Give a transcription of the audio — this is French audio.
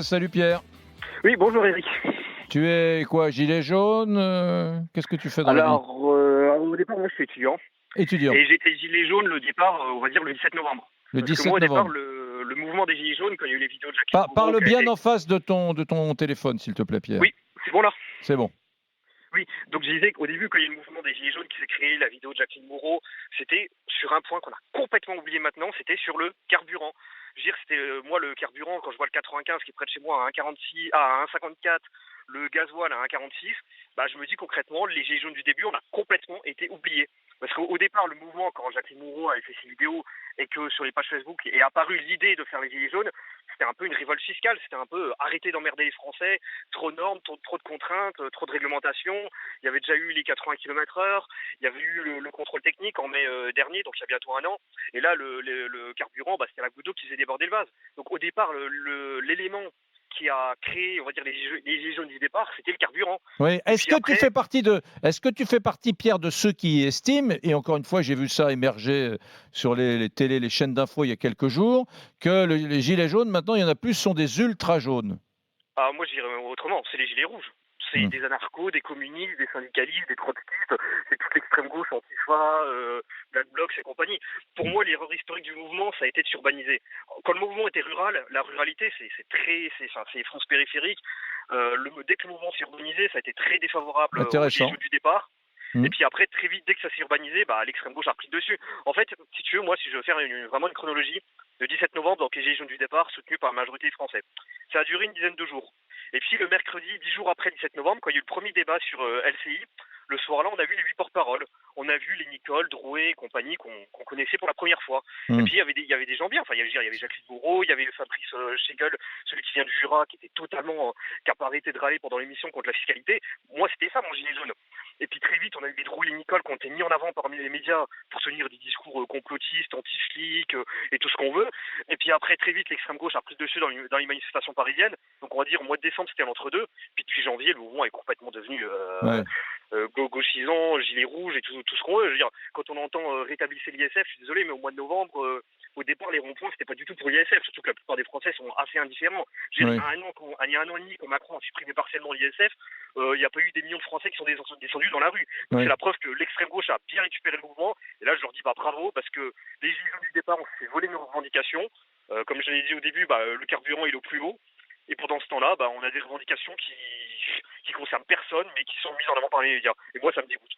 Salut Pierre. Oui, bonjour Eric. Tu es quoi, gilet jaune? Qu'est-ce que tu fais dans la vie? Alors, au départ, moi je suis étudiant Étudiant, et j'étais gilet jaune le départ, on va dire le 17 novembre. le Parce que moi 17 au départ, novembre. le mouvement des gilets jaunes, quand il y a eu les vidéos de Jacqueline Gouraud, Parle qui a bien été... en face de ton téléphone, s'il te plaît, Pierre. Oui, c'est bon là. C'est bon. Oui, donc je disais qu'au début, quand il y a eu le mouvement des gilets jaunes qui s'est créé, la vidéo de Jacqueline Gouraud, c'était sur un point qu'on a complètement oublié maintenant, c'était sur le carburant. Je veux dire, c'était moi le carburant, quand je vois le 95 qui est près de chez moi à 1,46, à 1,54, le gasoil à 1,46, bah, je me dis concrètement, les gilets jaunes du début, on a complètement été oubliés. Parce qu'au départ, le mouvement, quand Jacqueline Gouraud avait fait ses vidéos et que sur les pages Facebook est apparue l'idée de faire les gilets jaunes, c'était un peu une révolte fiscale, c'était un peu arrêter d'emmerder les Français, trop de normes, trop de contraintes, trop de réglementations. Il y avait déjà eu les 80 km/h, il y avait eu le contrôle technique en mai dernier, donc il y a bientôt un an. Et là, le carburant, bah, c'était la goutte d'eau qui faisait déborder le vase. Donc au départ, l'élément qui a créé, on va dire, les gilets jaunes du départ, c'était le carburant. Oui. Et puis après, Est-ce que tu fais partie, Pierre, de ceux qui estiment, et encore une fois, j'ai vu ça émerger sur les télés, les chaînes d'infos il y a quelques jours, que les gilets jaunes, maintenant, il y en a plus, sont des ultra jaunes. ah, moi je dirais même autrement, c'est les gilets rouges. C'est Hmm. des anarchos, des communistes, des syndicalistes, des trotskistes, c'est toute l'extrême gauche, Antifa, Black Blocs et compagnie. Pour moi, l'erreur historique du mouvement, ça a été de s'urbaniser. Quand le mouvement était rural, la ruralité, c'est France périphérique. Dès que le mouvement s'est urbanisé, ça a été très défavorable aux gilets Intéressant. jaunes du départ. Hmm. Et puis après, très vite, dès que ça s'est urbanisé, bah, l'extrême gauche a repris le dessus. En fait, si tu veux, moi, si je veux faire vraiment une chronologie, le 17 novembre, donc les Gilets jaunes du départ, soutenus par la majorité des Français. Ça a duré une dizaine de jours. Et puis le mercredi, 10 jours après le 17 novembre, quand il y a eu le premier débat sur LCI, le soir-là, on a vu les 8 porte-paroles. On a vu les Nicole, Drouet et compagnie qu'on connaissait pour la première fois. Et Hmm. puis il y avait des gens bien. Enfin, il y avait Jacqueline Gouraud, il y avait Fabrice Schegel, celui qui vient du Jura, qui était totalement, qui n'a pas arrêté de râler pendant l'émission contre la fiscalité. Moi, c'était ça mon gilet jaune. Et puis très vite, on a eu les Drouet et les Nicole qui ont été mis en avant parmi les médias pour tenir des discours complotistes, anti-flics et tout ce qu'on veut. Et puis après, très vite, l'extrême gauche a pris le dessus dans les manifestations parisiennes. Donc on va dire au mois de décembre, c'était l'entre-deux. Puis depuis janvier, le mouvement est complètement devenu Ouais. gauchisant, gilet rouge et tout ce qu'on veut. Je veux dire, quand on entend rétablissez l'ISF, je suis désolé, mais au mois de novembre, au départ, les ronds-points, c'était pas du tout pour l'ISF, surtout que la plupart des Français sont assez indifférents. Je veux dire, Ouais. il y a un an et demi, quand Macron a supprimé partiellement l'ISF, il n'y a pas eu des millions de Français qui sont descendus dans la rue. Donc c'est Ouais. la preuve que l'extrême gauche a bien récupéré le mouvement. Et là, je leur dis bah bravo, parce que les gilets jaunes du départ, on s'est fait voler nos revendications. Comme je l'ai dit au début, bah, le carburant il est au plus haut. Et pendant ce temps-là, bah, on a des revendications qui concernent personne, mais qui sont mises en avant par les médias. Et moi, ça me dégoûte.